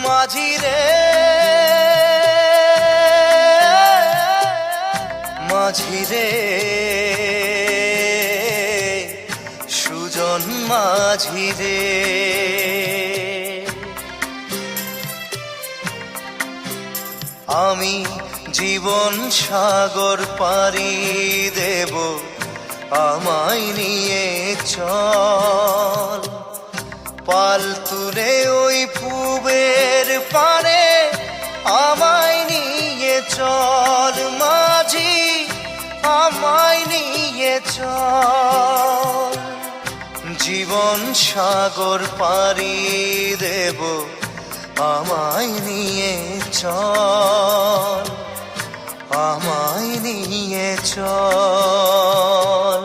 মাঝি রে মাঝি রে সুজন মাঝি রে আমি জীবন সাগর পাড়ি দেব আমায় নিয়ে চল পাল তুলে ওই পুবের পারে আমায় নিয়ে চল মাঝি আমায় নিয়ে চল জীবন সাগর পাড়ি দেব আমায় নিয়ে চল আমায় নিয়ে চল